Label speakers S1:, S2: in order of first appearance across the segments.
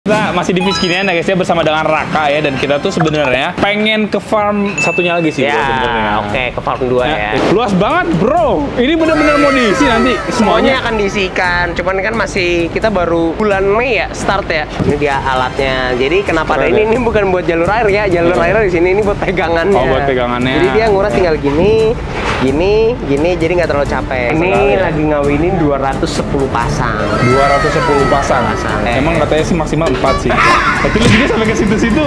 S1: Kita masih di Fiskinian ya guys ya, bersama dengan Raka ya, dan kita tuh sebenarnya pengen ke farm satunya lagi sih
S2: ya,
S1: sebenarnya.
S2: Oke, ke farm 2 ya.
S1: Luas banget bro, ini bener-bener mau diisi nanti
S2: Semuanya akan diisikan, cuman kan masih kita baru bulan Mei ya start ya. Ini dia alatnya. Jadi kenapa ada ini bukan buat jalur air ya, jalur airnya di sini ini buat pegangannya.
S1: Oh, buat pegangannya.
S2: Jadi dia nguras tinggal gini, jadi nggak terlalu capek. Ini lagi ngawinin 210 pasang.
S1: 210 pasang. Emang katanya sih maksimal 4 sih. Tapi lu juga sampai ke situ-situ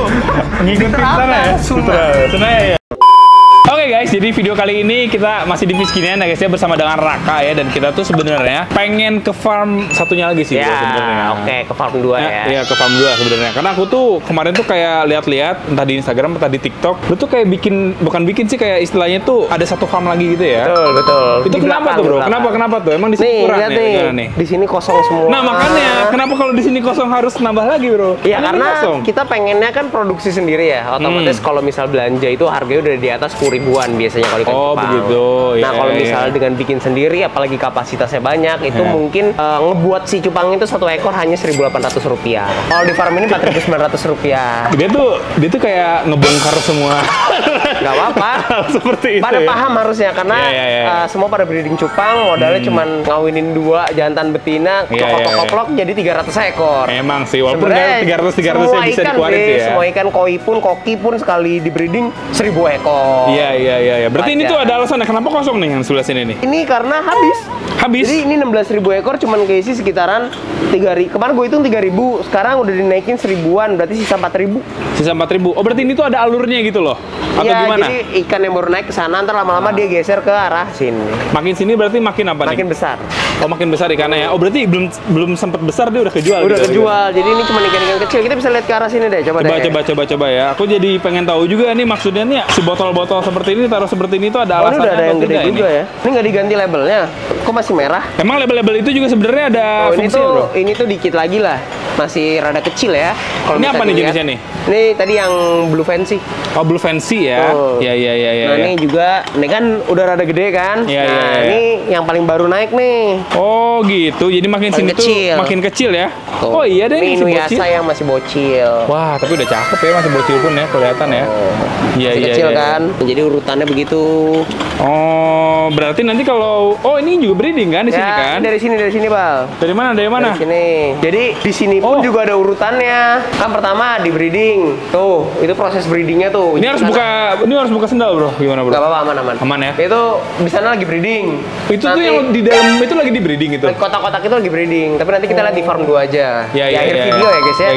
S1: ngikutin sana ya. Sana ya. Oke guys, jadi video kali ini kita masih di Fiskinian ya guys ya, bersama dengan Raka ya, dan kita tuh sebenarnya pengen ke farm satunya lagi sih sebenarnya.
S2: Oke, ke farm 2 ya.
S1: Iya, ke farm 2 sebenarnya. Karena aku tuh kemarin tuh kayak lihat-lihat entah di Instagram entah di TikTok, lu tuh kayak bukan bikin sih, kayak istilahnya tuh ada satu farm lagi gitu ya.
S2: Betul.
S1: Itu kenapa tuh bro? Kenapa tuh? Emang di sini kurang nih?
S2: Di sini kosong semua.
S1: Nah makanya kenapa kalau di sini kosong harus nambah lagi bro?
S2: Iya, karena kita pengennya kan produksi sendiri ya. Otomatis kalau misal belanja itu harganya udah di atas 10 ribuan biasanya kalau ikan cupang.
S1: Begitu.
S2: Nah, kalau misalnya dengan bikin sendiri, apalagi kapasitasnya banyak, itu mungkin ngebuat si cupang itu satu ekor hanya Rp1.800. Kalau di farm ini Rp4.900.
S1: Dia tuh kayak ngebongkar semua.
S2: Gak apa-apa.
S1: Seperti itu.
S2: Pada paham harusnya, karena semua pada breeding cupang, modalnya cuma ngawinin 2 jantan betina, koplok jadi 300 ekor.
S1: Emang sih, walaupun 300 ya bisa dikeluarin sih ya.
S2: Semua ikan koi pun, koki pun sekali di breeding 1000 ekor.
S1: Iya. Berarti ini tuh ada alasannya kenapa kosong nih yang sebelah sini nih?
S2: Ini karena habis. Jadi ini 16.000 ekor cuman keisi sekitaran 3.000. Kemarin gue hitung 3.000, sekarang udah dinaikin 1000-an, berarti sisa 4.000. Sisa
S1: 4.000. Oh, berarti ini tuh ada alurnya gitu loh. Atau gimana?
S2: Jadi ikan yang baru naik ke sana, ntar lama-lama dia geser ke arah sini.
S1: Makin sini berarti makin apa nih?
S2: Makin besar.
S1: Oh, makin besar ikannya ya. Oh, berarti belum sempat besar dia udah kejual.
S2: Udah kejual. Jadi ini cuma ikan-ikan kecil. Kita bisa lihat ke arah sini deh.
S1: Coba ya. Aku jadi pengen tahu juga nih, maksudnya nih si botol-botol seperti ini taruh seperti ini tuh ada alasannya.
S2: Udah ada yang gede juga ya. Ini nggak diganti labelnya. Kok masih merah?
S1: Emang label-label itu juga sebenarnya ada fungsinya, bro?
S2: Ini tuh dikit lagi lah. Masih rada kecil ya.
S1: Ini apa nih jenisnya nih?
S2: Ini tadi yang Blue Fancy.
S1: Oh, Blue Fancy ya. Iya.
S2: Nah, ini juga, ini kan udah rada gede kan? Ini yang paling baru naik nih.
S1: Oh, gitu. Jadi makin sini tuh makin kecil ya.
S2: Oh iya deh, ini Inuyasha yang masih bocil.
S1: Wah, tapi udah cakep ya, masih bocil pun ya, kelihatan ya.
S2: Iya. Kecil kan. Jadi urutannya begitu.
S1: Oh, berarti nanti kalau ini juga breeding kan di sini kan?
S2: Dari sini, Bal.
S1: Dari mana? Dari sini.
S2: Jadi di sini pun juga ada urutannya. Kan pertama di breeding. Tuh, itu proses breedingnya tuh.
S1: Ini harus buka sendal, bro. Gimana, bro?
S2: Gak apa-apa, aman.
S1: Aman ya?
S2: Itu di sana lagi breeding.
S1: Itu tuh yang di dalam itu lagi di breeding itu.
S2: Kotak-kotak itu lagi breeding. Tapi nanti kita lihat di farm 2 aja. Di akhir video ya, guys ya.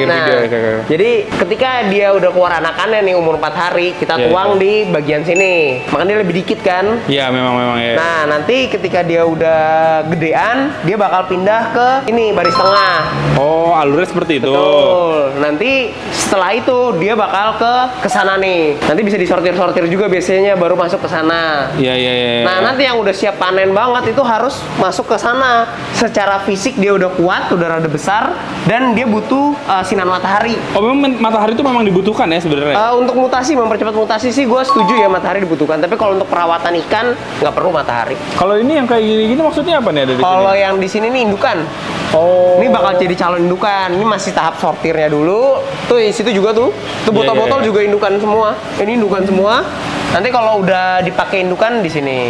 S2: Jadi ketika dia udah keluar anakannya nih umur 4 hari, kita tuang di bagian sini. Makanya dia lebih dikit kan?
S1: Iya, memang ya.
S2: Nah, nanti ketika dia udah gedean, dia bakal pindah ke ini baris tengah.
S1: Oh, alurnya seperti itu.
S2: Betul. Nanti setelah itu dia bakal ke sana nih. Nanti bisa disortir-sortir juga biasanya baru masuk ke sana.
S1: Iya.
S2: Nah, nanti yang udah siap panen banget itu harus masuk ke sana. Secara fisik dia udah kuat, udah rada besar, dan dia butuh sinar matahari.
S1: Oh, memang matahari itu memang dibutuhkan ya sebenarnya?
S2: Untuk mutasi, mempercepat mutasi sih gue setuju ya matahari dibutuhkan. Tapi kalau untuk perawatan ikan nggak perlu matahari.
S1: Kalau ini yang kayak gini-gini maksudnya apa nih ada di sini?
S2: Kalau yang di sini nih indukan. Ini bakal jadi calon indukan. Ini masih tahap sortirnya dulu. Tuh di situ juga tuh. Tuh botol-botol juga indukan semua. Ini indukan semua. Nanti kalau udah dipakai indukan di sini.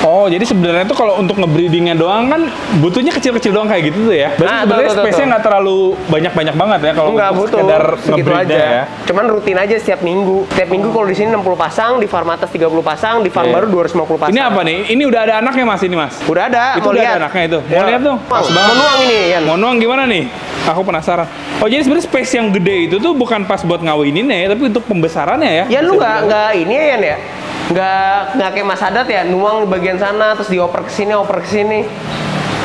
S1: Oh, jadi sebenarnya tuh kalau untuk ngebreedingnya doang kan butuhnya kecil-kecil doang kayak gitu tuh ya. Berarti sebenarnya space-nya nggak terlalu banyak-banyak banget ya kalau untuk sekedar ngebreed ya.
S2: Cuman rutin aja setiap minggu. Setiap minggu kalau di sini 60 pasang, di farm atas 30 pasang, di farm baru 250 pasang.
S1: Ini apa nih? Ini udah ada anaknya Mas ini, Mas?
S2: Udah ada.
S1: Itu udah ada anaknya itu. Mau lihat dong.
S2: Mau nuang ini, Yan.
S1: Mau nuang gimana nih? Aku penasaran. Oh, jadi sebenarnya space yang gede itu tuh bukan pas buat ngawinin ya, tapi untuk pembesarannya ya.
S2: Ya lu nggak ini ya, Yan ya? Nggak kayak Mas Adat ya, nuang di bagian sana terus dioper ke sini, oper ke sini.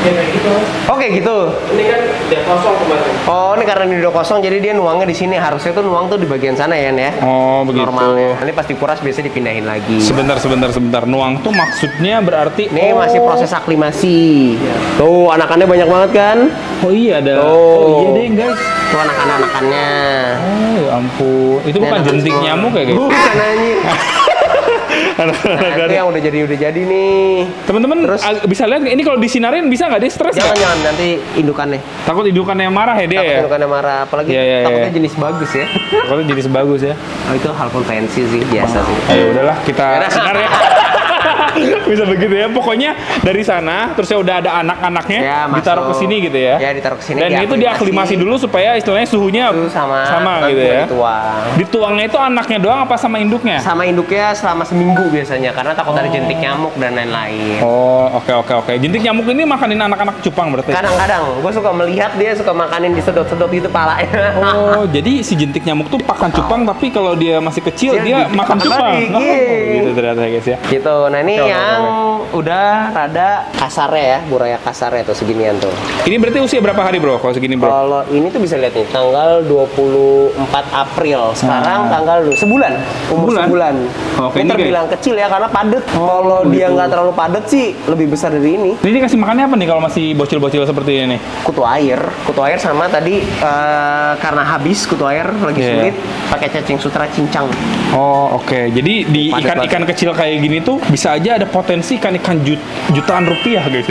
S2: Ya kayak gitu. Oke gitu. Ini kan udah kosong kemarin. Oh, ini karena ini udah kosong jadi dia nuangnya di sini. Harusnya tuh nuang tuh di bagian sana ya,
S1: Oh, begitu.
S2: Normalnya. Nanti pas dikuras biasa dipindahin lagi.
S1: Sebentar. Nuang tuh maksudnya berarti
S2: ini masih proses aklimasi. Tuh, anakannya banyak banget kan?
S1: Oh iya ada.
S2: Oh
S1: iya deh, guys.
S2: Tuh anakannya.
S1: Oh, ya ampun. Itu bukan jentik nyamuk ya, guys?
S2: Bukan anjir. Nah, itu yang udah jadi nih.
S1: Teman-teman bisa lihat ini kalau disinarin bisa nggak dia stres?
S2: Jangan nanti indukannya.
S1: Takut indukannya marah ya dia ya?
S2: Indukannya marah, apalagi takutnya jenis bagus ya.
S1: Takutnya jenis bagus ya.
S2: Oh itu hal konvensi sih, biasa sih.
S1: Ya udahlah kita sinar ya. Bisa begitu ya. Pokoknya dari sana terus ya udah ada anak-anaknya ya, ditaruh ke sini gitu ya.
S2: Ya, ditaruh ke sini.
S1: Dan itu diaklimasi dulu supaya istilahnya suhunya sama gitu ya. Dituangnya itu anaknya doang apa sama induknya?
S2: Sama induknya selama seminggu biasanya karena takut ada jentik nyamuk dan lain-lain.
S1: Oh, oke. Jentik nyamuk ini makanin anak-anak cupang berarti?
S2: Kadang-kadang gue suka melihat dia suka makanin disedot-sedot gitu palanya.
S1: Oh, jadi si jentik nyamuk tuh pakan cupang tapi kalau dia masih kecil dia makan cupang. Gitu ternyata guys ya.
S2: Gitu. Nah, ini yang udah rada kasarnya ya, buraya kasarnya tuh seginian tuh.
S1: Ini berarti usia berapa hari bro kalau segini bro?
S2: Kalau ini tuh bisa lihat nih, tanggal 24 April. Sekarang tanggal sebulan, umur sebulan.
S1: Oke,
S2: ini terbilang kecil ya karena padat. Kalau dia nggak terlalu padat sih lebih besar dari ini.
S1: Ini dikasih makannya apa nih kalau masih bocil-bocil seperti ini?
S2: Kutu air sama tadi karena habis kutu air lagi sulit pakai cacing sutra cincang.
S1: Oh oke. Jadi di ikan-ikan kecil kayak gini tuh bisa aja ada potensi ikan-ikan jutaan rupiah guys.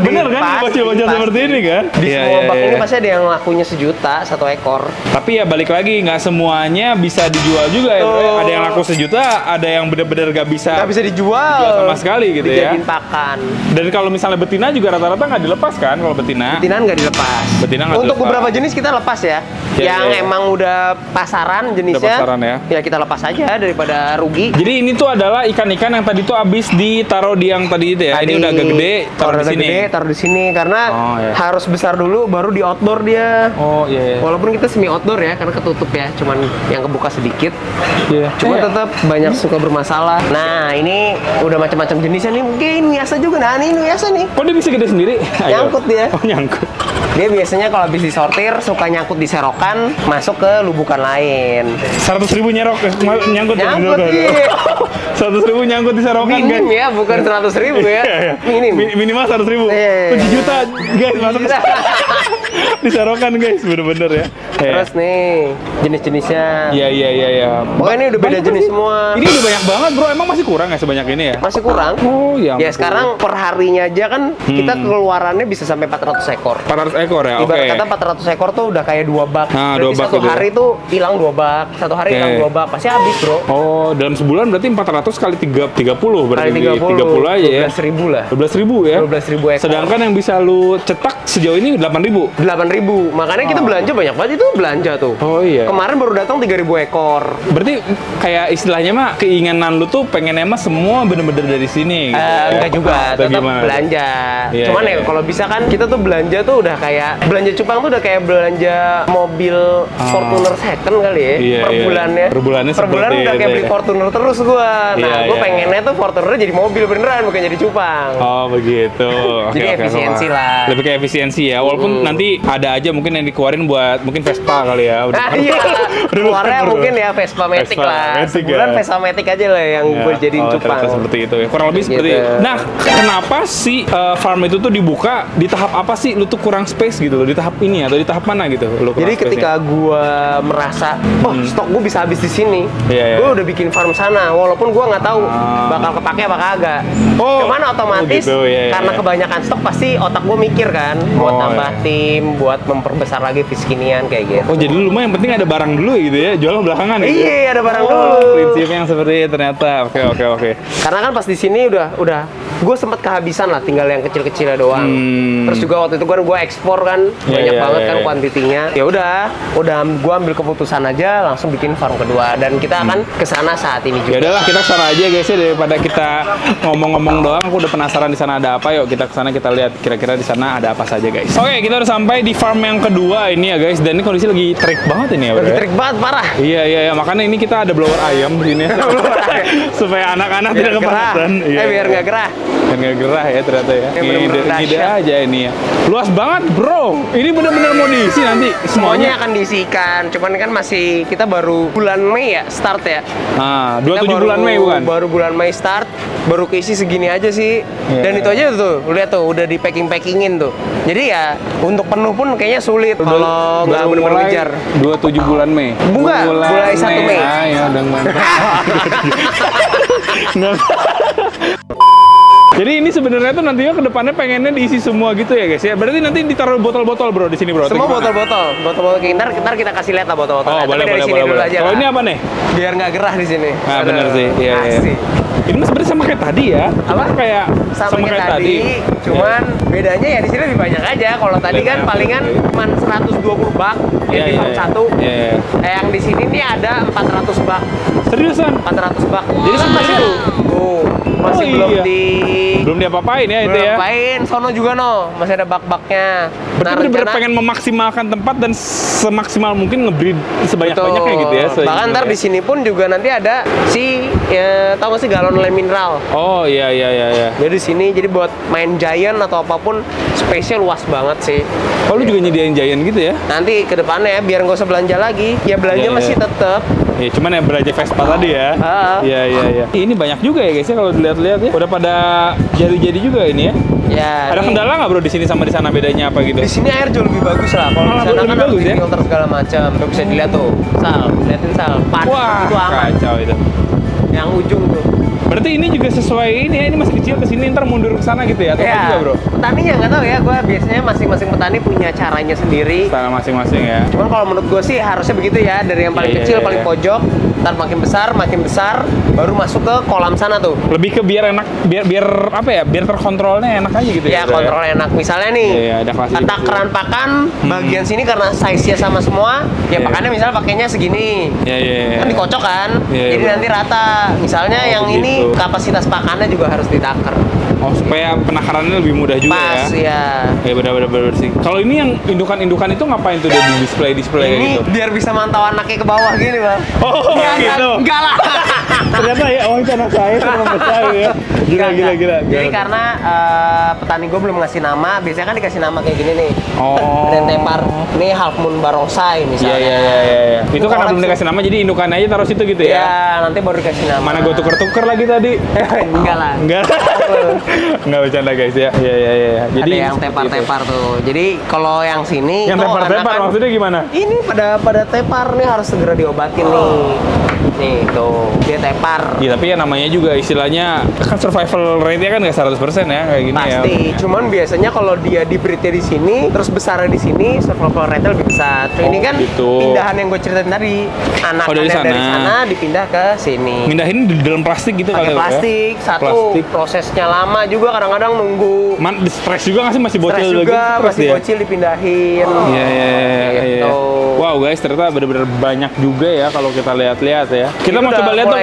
S1: Bener kan? Bocil-bocil seperti ini kan?
S2: Di semua bak ini pasti ada yang lakunya 1 juta 1 ekor.
S1: Tapi ya balik lagi nggak semuanya bisa dijual juga ya. Ada yang laku 1 juta, ada yang bener-bener nggak bisa
S2: dijual
S1: sama sekali gitu ya.
S2: Dijadiin pakan.
S1: Dan kalau misalnya betina juga rata-rata nggak dilepas kan kalau betina?
S2: Betina nggak dilepas. Untuk beberapa jenis kita lepas ya. Yang emang udah pasaran jenisnya. Ya kita lepas aja daripada rugi.
S1: Jadi ini tuh adalah ikan-ikan yang tadi tuh habis ditaruh di yang tadi itu ya. Ini udah agak gede,
S2: taruh di sini karena harus besar dulu baru di outdoor dia.
S1: Oh iya.
S2: Walaupun kita semi outdoor ya karena ketutup ya, cuman yang kebuka sedikit. Cuma tetap banyak suka bermasalah. Nah, ini udah macam-macam jenisnya nih. Mungkin biasa juga. Nah, ini biasa nih.
S1: Kok dia bisa gede sendiri?
S2: Nyangkut dia.
S1: Oh, nyangkut.
S2: Dia biasanya kalau habis disortir suka nyangkut di serokan, masuk ke lubukan lain.
S1: 100.000 nyangkut
S2: iya.
S1: 100.000 nyangkut di serokan guys.
S2: Minim ya, bukan 100.000 ya.
S1: Minimal 100.000. 7 juta guys masuk di serokan guys, bener-bener ya.
S2: Terus nih jenis-jenisnya.
S1: Iya.
S2: Pokoknya ini udah beda jenis semua.
S1: Ini udah banyak banget bro, emang masih kurang ya sebanyak ini ya?
S2: Masih kurang.
S1: Oh ya.
S2: Ya sekarang per harinya aja kan kita keluarannya bisa sampai 400 ekor.
S1: 400 ekor ya?
S2: Ibarat kata 400 ekor tuh udah kayak 2 bak.
S1: Nah, 2 bak
S2: satu hari tuh hilang 2 bak. Satu hari hilang 2 bak. Pasti habis bro.
S1: Oh, dalam sebulan berarti 400 kali 30 berarti
S2: kali
S1: 30 aja ya?
S2: 12.000 lah.
S1: 12.000 ya?
S2: 12.000 ekor.
S1: Sedangkan yang bisa lu cetak sejauh ini 8.000?
S2: 8.000. Makanya kita belanja banyak banget itu belanja tuh.
S1: Oh iya.
S2: Kemarin baru datang 3.000 ekor.
S1: Berarti kayak istilahnya mah keinginan lu tuh pengennya mah semua bener-bener dari sini gitu.
S2: Enggak juga, tetap belanja. Cuman ya kalau bisa kan kita tuh belanja tuh udah kayak belanja cupang tuh udah kayak belanja mobil Fortuner second kali ya. Per bulannya. Per bulan udah kayak beli Fortuner terus gua. Nah, gua pengennya tuh Fortuner jadi mobil beneran bukan jadi cupang.
S1: Oh, begitu.
S2: Jadi efisiensi lah.
S1: Lebih kayak efisiensi ya. Walaupun nanti ada aja mungkin yang dikeluarin buat mungkin Vespa kali ya.
S2: Iya. Keluarnya mungkin ya Vespa Matic lah. Sebulan Vespa Matic aja lah yang gue jadiin cupang.
S1: Seperti itu ya. Kurang lebih seperti itu. Nah, kenapa sih farm itu tuh dibuka di tahap apa sih? Lu tuh kurang space gitu loh. Di tahap ini atau di tahap mana gitu?
S2: Jadi ketika gue merasa, stok gue bisa habis di sini. Gue udah bikin farm sana. Walaupun gue nggak tahu bakal kepake apa kagak. Kemana otomatis karena kebanyakan stok pasti otak gue mikir kan buat tambah tim, buat memperbesar lagi fiskinian kayak gitu.
S1: Oh, jadi lu yang penting ada barang dulu gitu ya, jual belakangan gitu.
S2: Iya, ada barang dulu.
S1: Prinsipnya yang seperti itu ternyata. Oke.
S2: Karena kan pas di sini udah gue sempat kehabisan lah, tinggal yang kecil-kecilnya doang. Terus juga waktu itu kan gue ekspor kan banyak banget kan kuantitinya. Ya udah gue ambil keputusan aja langsung bikin farm kedua dan kita akan kesana saat ini juga.
S1: Ya udahlah, kita kesana aja guys ya, daripada kita ngomong-ngomong doang. Aku udah penasaran di sana ada apa. Yuk kita kesana, kita lihat kira-kira di sana ada apa saja guys. Oke, kita udah sampai di farm yang kedua ini ya guys, dan ini kondisi lagi terik banget ini ya.
S2: Lagi terik banget parah.
S1: Iya, makanya ini kita ada blower ayam di sini supaya anak-anak tidak kepanasan.
S2: Biar nggak gerah.
S1: Biar nggak gerah ya ternyata ya. Ide aja ini ya. Luas banget bro. Ini bener-bener mau diisi nanti
S2: semuanya akan diisikan. Cuman kan masih kita baru bulan Mei ya start ya.
S1: Nah, 27 bulan Mei bukan?
S2: Baru bulan Mei start, baru keisi segini aja sih. Dan itu aja tuh, lihat tuh udah di packing-packingin tuh. Jadi ya untuk penuh pun kayaknya sulit kalau nggak bener-bener ngejar.
S1: 27 bulan Mei.
S2: Mulai 1 Mei.
S1: Ayo dong mantap. Nggak. Jadi ini sebenarnya tuh nantinya kedepannya pengennya diisi semua gitu ya guys ya. Berarti nanti ditaruh botol-botol bro di sini bro.
S2: Semua botol-botol. Ntar kita kasih lihat lah botol-botolnya.
S1: Oh boleh
S2: dari
S1: boleh
S2: sini
S1: boleh.
S2: dulu aja
S1: Kalau
S2: lah.
S1: ini apa nih?
S2: Biar nggak gerah di sini.
S1: Nah benar sih. Iya. Ini mah sebenarnya sama kayak tadi ya.
S2: Apa?
S1: Kayak
S2: sama kayak tadi. Cuman bedanya ya di sini lebih banyak aja. Kalau tadi kan palingan cuma 120 bak yang di farm 1. Yang di sini nih ada 400 bak.
S1: Seriusan?
S2: 400 bak.
S1: Jadi sebenarnya
S2: masih
S1: belum diapa-apain ya itu ya.
S2: Diapa-apain, sono juga no, masih ada bak-baknya.
S1: Berarti bener-bener pengen memaksimalkan tempat dan semaksimal mungkin ngebreed sebanyak-banyaknya gitu ya.
S2: Bahkan ntar di sini pun juga nanti ada tau gak sih galon lem mineral.
S1: Oh iya.
S2: Jadi di sini jadi buat main giant atau apapun spesial luas banget sih.
S1: Oh lu juga nyediain giant gitu ya?
S2: Nanti ke depannya ya biar nggak usah belanja lagi. Ya belanja masih tetap.
S1: Ya cuman ya belanja Vespa tadi ya. Iya. Ini banyak juga ya guys ya kalau dilihat-lihat ya. Udah pada jadi-jadi juga ini ya.
S2: Ya.
S1: Ada kendala nggak bro di sini sama di sana bedanya apa gitu?
S2: Di sini air jauh lebih bagus lah. Kalau di sana kan harus filter segala macam. Tuh bisa dilihat tuh. Liatin Panas.
S1: Wah,
S2: itu aman.
S1: kacau itu.
S2: Yang ujung tuh.
S1: Berarti ini juga sesuai ini ya, ini masih kecil ke sini ntar mundur ke sana gitu ya atau apa juga, Bro?
S2: Petaninya nggak tahu ya, gue biasanya masing-masing petani punya caranya sendiri.
S1: Style masing-masing ya.
S2: Cuman kalau menurut gue sih harusnya begitu ya, dari yang paling kecil, paling pojok, ntar makin besar, baru masuk ke kolam sana tuh.
S1: Lebih ke biar enak, biar apa ya? Biar terkontrolnya enak aja gitu ya.
S2: Ya, kontrolnya enak. Misalnya nih, ada keran pakan, bagian sini karena size-nya sama semua, ya pakannya misalnya pakainya segini. Kan dikocok kan, jadi nanti rata. Misalnya yang ini kapasitas pakannya juga harus ditakar.
S1: Oh, supaya penakarannya lebih mudah juga ya.
S2: Pas, ya.
S1: Ya benar-benar sih. Kalau ini yang indukan-indukan itu ngapain tuh dia di display
S2: ini
S1: gitu?
S2: Biar bisa mantau anaknya ke bawah gini, Bang.
S1: Oh, gitu.
S2: Enggak lah.
S1: Ternyata ya, oh itu anak saya itu anak saya ya. Gila.
S2: Jadi karena petani gue belum ngasih nama, biasanya kan dikasih nama kayak gini nih.
S1: Oh.
S2: Dan tepar, ini Half Moon Barongsai misalnya.
S1: Iya. Itu karena belum dikasih nama, jadi indukannya aja taruh situ gitu ya?
S2: Iya, nanti baru dikasih nama.
S1: Mana gue tuker-tuker lagi tadi?
S2: Enggak lah.
S1: Enggak bercanda guys ya. Iya. Jadi
S2: ada yang tepar-tepar tuh. Jadi kalau yang sini
S1: yang tepar-tepar maksudnya gimana?
S2: Ini pada tepar nih harus segera diobatin nih. Nih tuh, dia tepar.
S1: Iya, tapi ya namanya juga istilahnya kan survival rate-nya kan nggak 100% ya kayak gini.
S2: Pasti.
S1: Ya.
S2: Pasti. Cuman biasanya kalau dia di-breednya di sini, terus besarnya di sini, survival rate-nya lebih besar. Ini kan
S1: gitu.
S2: Pindahan yang gue ceritain tadi. Anak dari sana dipindah ke sini.
S1: Mindahin di dalam plastik gitu
S2: pakai plastik. Ya? Satu, prosesnya lama juga kadang-kadang nunggu.
S1: Stres juga nggak sih masih bocil
S2: juga, masih bocil dipindahin.
S1: Iya. Wow guys, ternyata benar-benar banyak juga ya kalau kita lihat-lihat ya. Kita mau coba lihat dong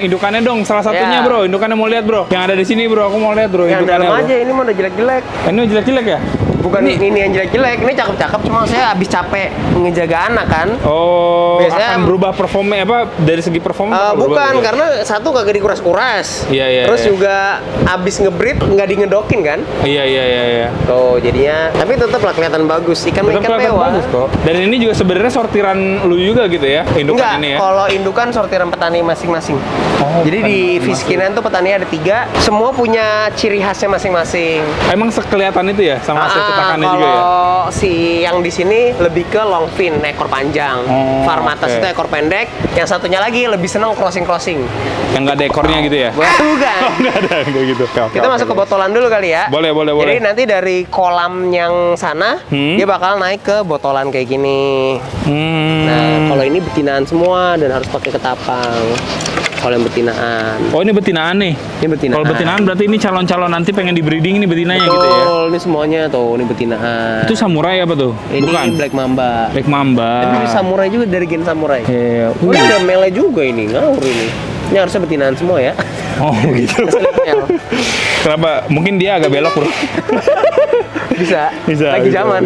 S1: indukannya dong, salah satunya bro, indukannya mau lihat bro. Yang ada di sini bro, aku mau lihat bro.
S2: Yang dalam aja, ini mau udah jelek-jelek.
S1: Ini jelek-jelek ya?
S2: Bukan ini yang jelek-jelek, ini cakep-cakep, cuma saya habis capek ngejaga anak kan.
S1: Oh, biasanya akan berubah performnya apa dari segi performa?
S2: Bukan, karena satu kagak dikuras-kuras.
S1: Iya.
S2: Terus juga habis ngebreed nggak dingedokin kan?
S1: Iya.
S2: Tuh jadinya, tapi tetap lah kelihatan bagus. Ikan mewah.
S1: Bagus kok. Dan ini juga sebenarnya sortiran lu juga gitu ya, indukan ini ya?
S2: Kalau indukan sortiran petani masing-masing. Jadi di Fiskinan tuh petani ada 3, semua punya ciri khasnya masing-masing.
S1: Emang sekelihatan itu ya sama hasil cetakannya juga ya?
S2: Kalau si yang di sini lebih ke long fin, ekor panjang. Farmatas itu ekor pendek. Yang satunya lagi lebih seneng crossing.
S1: Yang nggak ada ekornya gitu ya?
S2: Bukan.
S1: Nggak ada kayak gitu.
S2: Kita masuk ke botolan dulu kali ya.
S1: Boleh.
S2: Jadi nanti dari kolam yang sana dia bakal naik ke botolan kayak gini. Nah, kalau ini betinaan semua dan harus pakai ketapang. Kalau yang betinaan. Oh, ini betinaan nih. Ini betinaan. Kalau betinaan berarti ini calon-calon nanti pengen di breeding ini betinanya gitu ya. Betul, ini semuanya tuh, ini betinaan. Itu samurai apa tuh? Ini bukan Black Mamba. Black Mamba. Tapi ini samurai juga dari gen samurai. Iya. Oh, ini ada mele juga ini, ngawur ini. Ini harusnya betinaan semua ya. Oh, gitu. Kenapa? Mungkin dia agak belok, bro. Bisa. Lagi zaman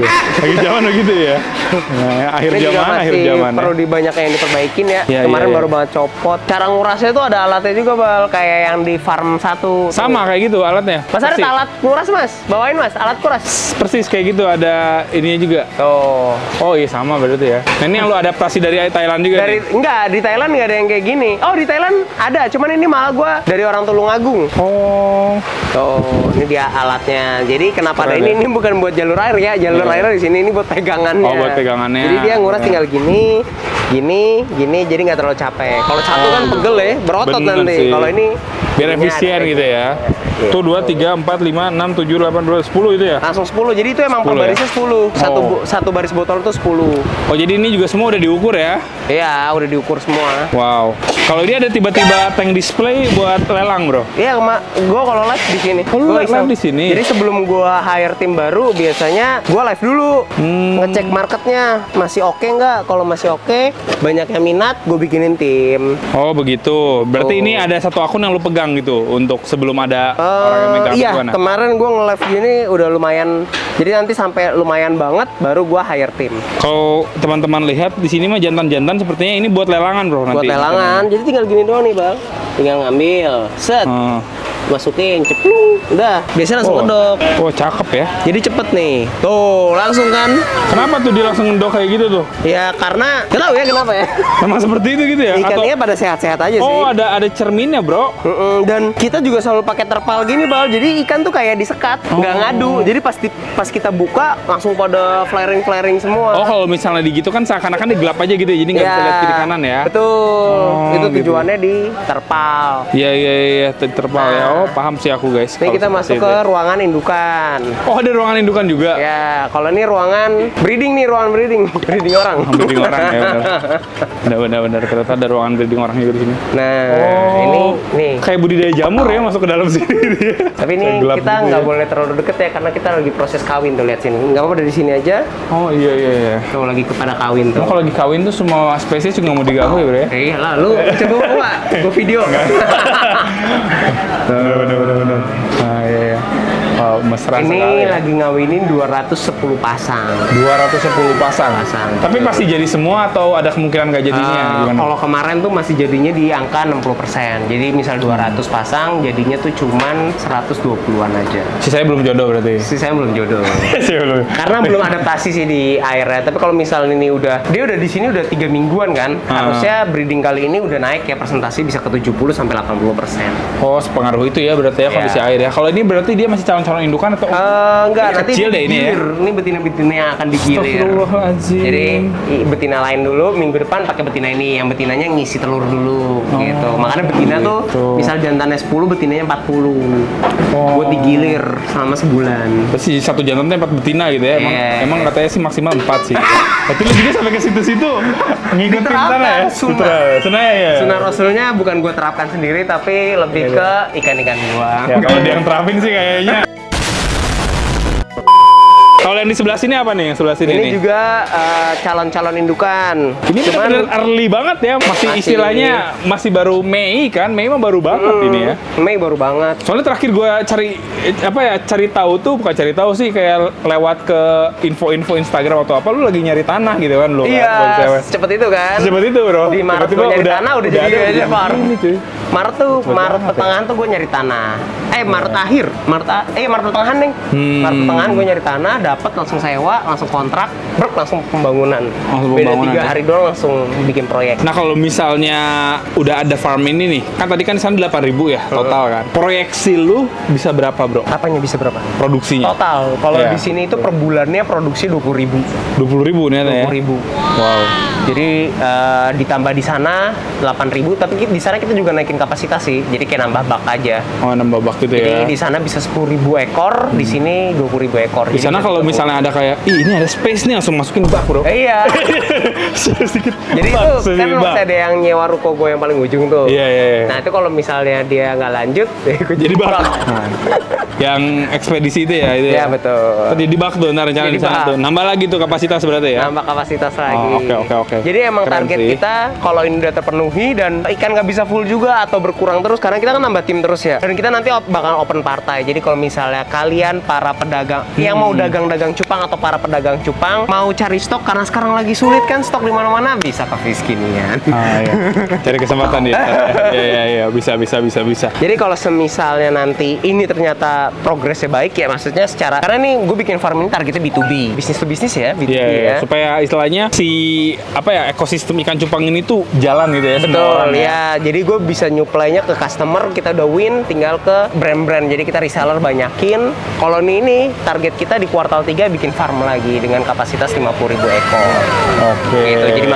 S2: begitu ya. Nah, akhir zaman. Perlu dibanyak yang diperbaikin ya. Kemarin baru banget copot. Cara ngurasnya tuh ada alatnya juga, Bal, kayak yang di farm 1. Sama kayak gitu alatnya. Mas ada alat nguras, Mas? Bawain, Mas, alat kuras. Persis kayak gitu, ada ininya juga. Oh iya sama berarti ya. Nah, ini yang lu adaptasi dari Thailand juga nih? Enggak, di Thailand nggak ada yang kayak gini. Oh, di Thailand ada, cuman ini malah gua dari orang Tulungagung.
S1: Oh.
S2: Tuh, ini dia alatnya. Jadi kenapa ada
S1: Keren
S2: ini? Ini bukan buat jalur air ya. Jalur airnya di sini, ini buat pegangannya.
S1: Oh, buat pegangannya.
S2: Jadi dia nguras tinggal gini, gini, jadi nggak terlalu capek. Kalau satu kan pegel ya, berotot
S1: Bener
S2: nanti.
S1: sih.
S2: Kalau ini
S1: Biar
S2: ininya
S1: efisien
S2: ada
S1: gitu ya.
S2: Iya.
S1: Tuh 2, 3, 4, 5, 6, 7, 8, 9, 10 itu ya?
S2: langsung 10. Jadi itu emang
S1: 10
S2: per barisnya 10.
S1: Oh.
S2: Satu baris botol itu 10.
S1: Oh, jadi ini juga semua udah diukur ya?
S2: Iya, udah diukur semua.
S1: Wow. Kalau dia ada tiba-tiba tank display buat lelang, bro?
S2: Iya, gue kalau live di sini.
S1: Oh, lu
S2: Gua
S1: live
S2: iseng.
S1: di sini?
S2: Jadi sebelum gue hire tim baru, biasanya gue live dulu. Ngecek marketnya, masih oke nggak? Kalau masih oke, banyak yang minat, gue bikinin tim.
S1: Oh, begitu. Berarti
S2: Oh.
S1: ini ada satu akun yang lu pegang gitu untuk sebelum ada orang yang megang
S2: Iya,
S1: gimana?
S2: kemarin gue nge-live gini udah lumayan. Jadi nanti sampai lumayan banget, baru gue hire tim.
S1: Kalau teman-teman lihat di sini mah jantan-jantan sepertinya ini buat lelangan, bro, nanti.
S2: Buat lelangan, jadi tinggal gini doang nih bang. Tinggal ngambil, set,
S1: Oh.
S2: masukin, ceplung, udah. Biasanya langsung kedok.
S1: Oh, cakep ya.
S2: Jadi cepet nih. Tuh, langsung kan.
S1: Kenapa tuh dia langsung ngedok kayak gitu tuh?
S2: Ya karena, gak tau ya kenapa ya.
S1: Emang seperti itu gitu ya?
S2: Ikannya pada sehat-sehat aja sih.
S1: Oh, ada cerminnya, bro.
S2: Dan kita juga selalu pakai terpal gini bal, jadi ikan tuh kayak disekat, nggak ngadu. Jadi pas kita buka langsung pada flaring semua.
S1: Oh, kalau misalnya di gitu kan seakan-akan digelap aja gitu ya, jadi nggak bisa lihat kiri kanan ya?
S2: Betul.
S1: Oh,
S2: Itu
S1: gitu.
S2: tujuannya di terpal.
S1: Iya, terpal ya. Oh, paham sih aku, guys.
S2: Ini
S1: kalau
S2: kita
S1: seperti
S2: masuk
S1: itu.
S2: ke ruangan indukan.
S1: Oh, ada ruangan indukan juga?
S2: Ya, kalau ini ruangan breeding nih, ruangan breeding, breeding orang.
S1: Breeding orang ya, benar. Ternyata ada ruangan breeding orang juga di sini.
S2: Nah,
S1: Oh,
S2: ini nih.
S1: kayak budidaya jamur ya masuk ke dalam sini.
S2: Tapi ini
S1: Kayak gelap
S2: kita
S1: gitu
S2: nggak
S1: ya.
S2: boleh terlalu deket ya, karena kita lagi proses kawin tuh, lihat sini. Nggak apa-apa dari sini aja.
S1: Oh iya.
S2: Tuh lagi kepada kawin tuh.
S1: Emang kalau lagi kawin tuh semua spesies juga mau diganggu ya, bro ya?
S2: Iya lah, lu coba gua video.
S1: Benar. Nah, iya. Wow, mesra sekali.
S2: Ini
S1: Ya.
S2: lagi ngawinin 210 pasang.
S1: 210 pasang. Tapi pasti jadi semua atau ada kemungkinan nggak jadinya? Gimana?
S2: Kalau kemarin tuh masih jadinya di angka 60%. Jadi misal 200 pasang, jadinya tuh cuman 120-an aja.
S1: Sisanya belum jodoh berarti?
S2: Saya belum jodoh.
S1: Sih belum.
S2: Karena belum adaptasi sih di airnya. Tapi kalau misalnya ini dia udah di sini udah 3 mingguan kan, harusnya breeding kali ini udah naik ya, persentase bisa ke 70 sampai 80%.
S1: Oh, sepengaruh itu ya berarti ya kondisi air ya. Kalau ini berarti dia masih calon-calon indukan atau?
S2: Enggak,
S1: Ini
S2: nanti
S1: kecil deh ini ya.
S2: digilir. Ini betina-betina yang akan digilir.
S1: Astagfirullahaladzim.
S2: Jadi betina lain dulu, minggu depan pakai betina ini. Yang betinanya ngisi telur dulu gitu. Makanya betina tuh
S1: gitu.
S2: misal jantannya 10, betinanya 40.
S1: Oh.
S2: Buat digilir selama sebulan.
S1: Pasti satu jantannya 4 betina gitu ya. Emang katanya sih maksimal 4 sih. Tapi lu juga sampai ke situ-situ ngikutin
S2: Diterapkan,
S1: sana ya.
S2: sunnah.
S1: Sunnah ya.
S2: Sunnah Rasulnya bukan gue terapkan sendiri, tapi lebih ke ikan-ikan gua.
S1: Ya kalau dia yang terapin sih kayaknya. Kalau yang di sebelah sini apa nih? Yang sebelah sini
S2: Ini
S1: nih?
S2: juga calon-calon indukan.
S1: Ini benar-benar early banget ya, masih istilahnya masih baru Mei kan? Mei mah baru banget ini ya.
S2: Mei baru banget.
S1: Soalnya terakhir gue cari tahu tuh, bukan cari tahu sih, kayak lewat ke info-info Instagram atau apa, lu lagi nyari tanah gitu kan lu kan?
S2: Iya,
S1: buat cewek.
S2: cepet itu kan.
S1: Secepat itu, bro.
S2: Di Maret
S1: Tiba-tiba
S2: gue nyari tanah udah jadi
S1: ada
S2: aja, Far.
S1: ini cuy.
S2: Maret pertengahan tuh gue nyari tanah. Maret akhir. Maret pertengahan nih. Maret pertengahan gue nyari tanah, dapat langsung sewa, langsung kontrak, langsung pembangunan.
S1: Langsung
S2: Beda
S1: pembangunan
S2: 3
S1: ya?
S2: hari doang langsung bikin proyek.
S1: Nah kalau misalnya udah ada farm ini nih, kan tadi kan di sana 8.000 ya total kan. Proyeksi lu bisa berapa, bro?
S2: Apanya bisa berapa?
S1: Produksinya?
S2: Total. Kalau
S1: Iya.
S2: di sini itu per bulannya produksi 20.000.
S1: 20.000 nih ya?
S2: 20.000.
S1: Wow.
S2: Jadi ditambah di sana 8.000, tapi di sana kita juga naikin kapasitas sih. Jadi kayak nambah bak aja.
S1: Oh, nambah bak gitu ya?
S2: Jadi di sana bisa 10.000 ekor, di sini 20.000 ekor.
S1: Di sana kalau misalnya ada kayak, ih ini ada space nih, langsung masukin bak, bro.
S2: Iya.
S1: Sedikit
S2: Jadi
S1: bak,
S2: itu
S1: sedikit
S2: kan
S1: bak.
S2: masih ada yang nyewa ruko gue yang paling ujung tuh.
S1: Iya.
S2: Nah itu kalau misalnya dia nggak lanjut, gue
S1: Jadi bak. Yang ekspedisi itu ya? Itu
S2: Iya
S1: ya?
S2: betul.
S1: Tadi di bak tuh, ntar rencana
S2: Jadi
S1: di sana
S2: bak.
S1: tuh. Nambah lagi tuh kapasitas berarti ya?
S2: Nambah kapasitas lagi.
S1: Oke.
S2: Jadi emang
S1: Keren
S2: target
S1: sih.
S2: kita kalau ini udah terpenuhi dan ikan nggak bisa full juga atau berkurang terus, karena kita kan nambah tim terus ya. Dan kita nanti bakal open partai. Jadi kalau misalnya kalian para pedagang yang mau dagang dagang cupang atau para pedagang cupang mau cari stok karena sekarang lagi sulit kan stok di mana-mana, bisa ke Fiskinian.
S1: Iya. Cari kesempatan ya. Iya, bisa.
S2: Jadi kalau semisalnya nanti ini ternyata progresnya baik ya, maksudnya secara, karena nih gue bikin farm ini targetnya B2B, bisnis to bisnis ya, B2B ya.
S1: Supaya istilahnya si ekosistem ikan cupang ini tuh jalan gitu ya.
S2: Betul ya. Jadi gue bisa nyuplainya ke customer, kita udah win, tinggal ke brand-brand. Jadi kita reseller banyakin. Koloni ini target kita di kuartal 3 bikin farm lagi dengan kapasitas 50.000 ekor.
S1: Oke.
S2: Gitu. Jadi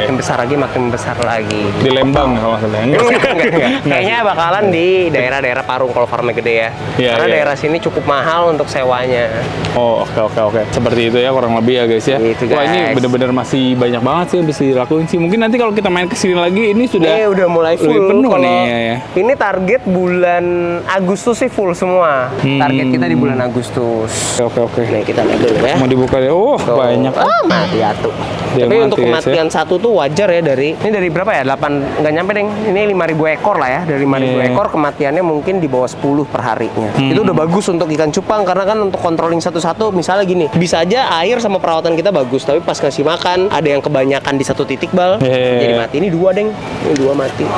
S2: makin besar lagi.
S1: Di Lembang kalau nggak salah.
S2: Enggak. Kayaknya bakalan di daerah-daerah Parung kalau farmnya gede ya. Karena daerah sini cukup mahal untuk sewanya.
S1: Oh, oke. Seperti itu ya kurang lebih ya guys ya.
S2: Gitu,
S1: Wah, ini bener-bener masih banyak banget sih yang bisa dilakuin sih. Mungkin nanti kalau kita main kesini lagi ini udah
S2: mulai full.
S1: penuh
S2: Kalau
S1: nih ya.
S2: Ini target bulan Agustus sih full semua. Target kita di bulan Agustus.
S1: Oke.
S2: Nih kita lihat dulu ya.
S1: Mau dibuka ya. Oh, banyak.
S2: Mati atuh.
S1: Dia
S2: Tapi
S1: mati,
S2: untuk kematian satu tuh wajar ya, ini dari berapa ya? 8, nggak nyampe deh. Ini 5.000 ekor lah ya. Dari 5.000 ekor kematiannya mungkin di bawah 10 per harinya. Itu udah bagus untuk ikan cupang, karena kan untuk controlling satu-satu, misalnya gini, bisa aja air sama perawatan kita bagus, tapi pas ngasih makan ada yang kebanyakan di satu titik bal, jadi mati. Ini 2 deng, ini 2 mati.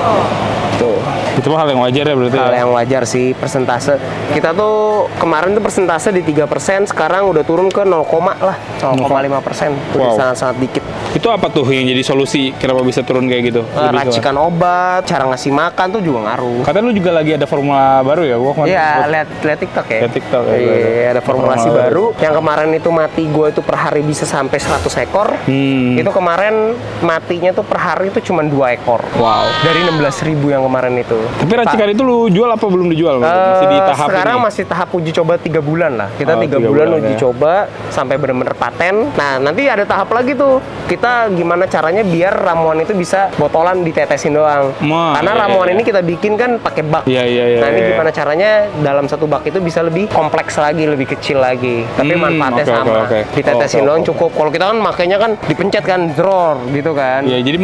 S2: Tuh.
S1: Itu mah hal yang wajar ya berarti.
S2: Hal yang wajar sih. Persentase kita tuh kemarin tuh persentase di 3%, sekarang udah turun ke 0,5%. Wow. Sangat-sangat dikit.
S1: Itu apa tuh yang jadi solusi kenapa bisa turun kayak gitu?
S2: Racikan obat, cara ngasih makan tuh juga ngaruh.
S1: Katanya lu juga lagi ada formula baru ya?
S2: Iya, lihat TikTok ya.
S1: Lihat TikTok ya.
S2: Iya, ada formulasi baru. Yang kemarin itu mati gue itu per hari bisa sampai 100 ekor. Itu kemarin matinya tuh per hari itu cuma 2 ekor.
S1: Wow.
S2: Dari 16.000 yang kemarin itu.
S1: Tapi racikan itu lu jual apa belum dijual? Masih di tahap
S2: sekarang
S1: ini?
S2: masih tahap uji coba 3 bulan lah. Kita 3 bulan uji coba sampai benar-benar paten. Nah, nanti ada tahap lagi tuh. Kita gimana caranya biar ramuan itu bisa botolan ditetesin doang. Karena ramuan ini kita bikin kan pakai bak.
S1: Iya.
S2: Nah, ini gimana caranya dalam satu bak itu bisa lebih kompleks lagi, lebih kecil lagi. Tapi manfaatnya sama. Ditetesin doang cukup. Kalau kita kan makanya kan dipencet kan, dror gitu kan.
S1: Iya, jadi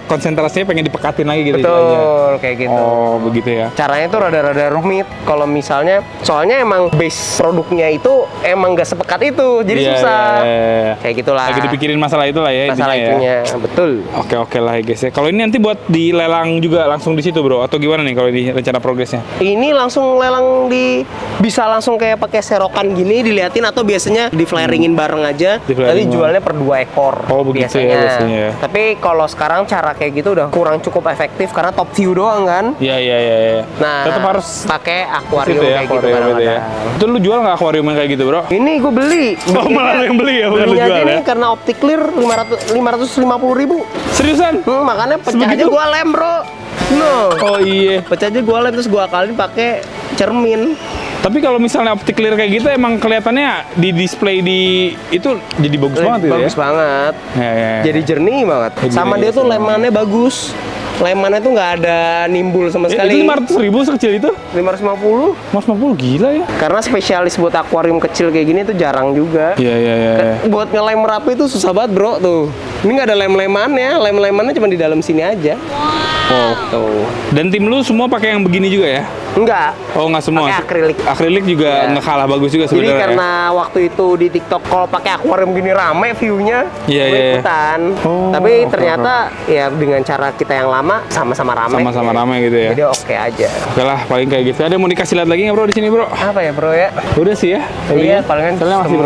S1: konsentrasinya pengen dipekatin lagi gitu.
S2: Betul, kayak gitu.
S1: Oh, begitu ya.
S2: Caranya itu rada-rada rumit kalau misalnya, soalnya emang base produknya itu emang gak sepekat itu, jadi susah. Kayak gitulah.
S1: Lagi dipikirin masalah itulah ya.
S2: Masalah itunya, ya. Betul.
S1: Oke lah ya guys ya. Kalau ini nanti buat dilelang juga langsung di situ bro, atau gimana nih kalau ini rencana progresnya?
S2: Ini langsung lelang bisa langsung kayak pakai serokan gini diliatin, atau biasanya di flaringin bareng aja. Tadi jualnya per 2 ekor.
S1: Oh begitu biasanya. Ya.
S2: Tapi kalau sekarang cara kayak gitu udah kurang cukup efektif karena top view doang kan.
S1: Iya.
S2: Nah,
S1: tetap harus
S2: pakai akuarium
S1: ya,
S2: kayak gitu
S1: ya. Itu lu jual nggak akuarium yang kayak gitu bro?
S2: Ini gue beli.
S1: Oh malah yang beli ya, bukan lu jual ya?
S2: Karena optik clear 550.000.
S1: Seriusan?
S2: Makanya pecah aja gue lem bro.
S1: Oh iya.
S2: Pecah aja gue lem, terus gue akalin pakai cermin.
S1: Tapi kalau misalnya optik clear kayak gitu emang kelihatannya di display di itu jadi bagus banget gitu ya?
S2: Bagus banget. Ya. Jadi jernih banget. Sama dia tuh lemannya bagus. Lemannya tuh nggak ada nimbul sama sekali.
S1: Itu 500.000 sekecil itu?
S2: 550.
S1: 550 gila ya?
S2: Karena spesialis buat akuarium kecil kayak gini tuh jarang juga.
S1: Iya.
S2: Buat ngelem rapi itu susah banget bro tuh. Ini nggak ada lem-lemannya. Lem-lemannya cuma di dalam sini aja.
S1: Oh tuh. Dan tim lu semua pakai yang begini juga ya?
S2: Enggak.
S1: Oh nggak semua?
S2: Pakai akrilik.
S1: Akrilik juga nggak kalah bagus juga sebenarnya.
S2: Jadi karena waktu itu di TikTok kalau pakai akuarium gini rame view-nya, gue ikutan. Tapi ternyata ya dengan cara kita yang lama sama-sama rame.
S1: Sama-sama rame gitu ya.
S2: Jadi oke aja.
S1: Oke lah, paling kayak gitu. Ada mau dikasih lihat lagi nggak bro di sini bro?
S2: Apa ya bro ya?
S1: Udah sih ya.
S2: Iya, palingan masih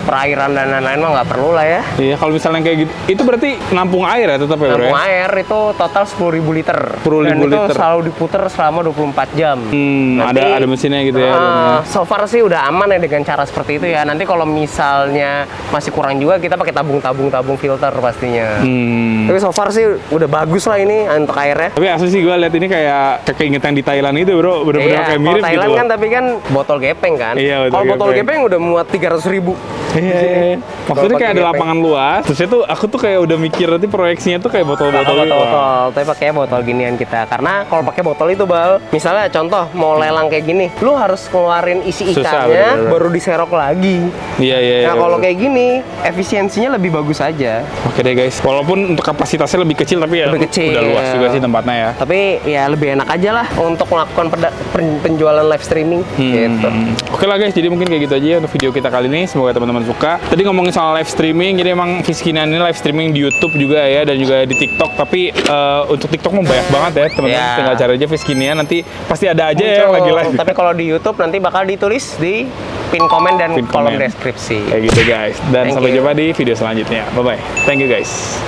S2: perairan dan lain-lain mah nggak perlu lah ya.
S1: Iya, kalau misalnya kayak gitu, itu berarti nampung air ya tetap ya bro?
S2: Nampung air itu total 10.000 liter.
S1: 10.000 liter.
S2: Dan itu selalu diputer selama 24 jam.
S1: Ada mesinnya gitu ya.
S2: So far sih udah aman ya dengan cara seperti itu ya. Nanti kalau misalnya masih kurang juga, kita pakai tabung filter pastinya. Tapi so far sih udah bagus lah ini untuk airnya.
S1: Tapi asli sih gue lihat ini kayak keingetan di Thailand itu bro, bener-bener kayak mirip gitu.
S2: Thailand kan tapi kan botol gepeng kan.
S1: Iya,
S2: kalau botol gepeng udah muat 300.000.
S1: Iya. Maksudnya kayak ada lapangan luas. Terus itu aku tuh kayak udah mikir nanti proyeksinya tuh kayak botol-botol gitu.
S2: Tapi pakai botol ginian kita. Karena kalau pakai botol itu bal, misalnya contoh mau lelang kayak gini, lu harus keluarin isi
S1: Susah,
S2: ikannya,
S1: bener-bener.
S2: baru diserok lagi.
S1: Iya.
S2: Nah kalau kayak gini, efisiensinya lebih bagus aja.
S1: Oke deh guys, walaupun untuk kapasitasnya lebih kecil tapi ya
S2: Lebih kecil.
S1: udah luas juga sih tempatnya ya.
S2: Tapi ya lebih enak aja lah untuk melakukan penjualan live streaming gitu.
S1: Oke lah guys, jadi mungkin kayak gitu aja ya untuk video kita kali ini. Semoga teman-teman suka. Tadi ngomongin soal live streaming, jadi emang Fiskinian ini live streaming di YouTube juga ya, dan juga di TikTok. Tapi untuk TikTok mau banyak banget ya teman-teman.
S2: Ya.
S1: Tinggal cari aja Fiskinian, nanti pasti ada aja ya yang lagi live.
S2: Tapi kalau di YouTube nanti bakal ditulis di pin komen dan
S1: Pin
S2: kolom
S1: komen.
S2: deskripsi.
S1: Kayak gitu guys. Dan
S2: Thank
S1: sampai
S2: you.
S1: jumpa di video selanjutnya. Bye bye. Thank you guys.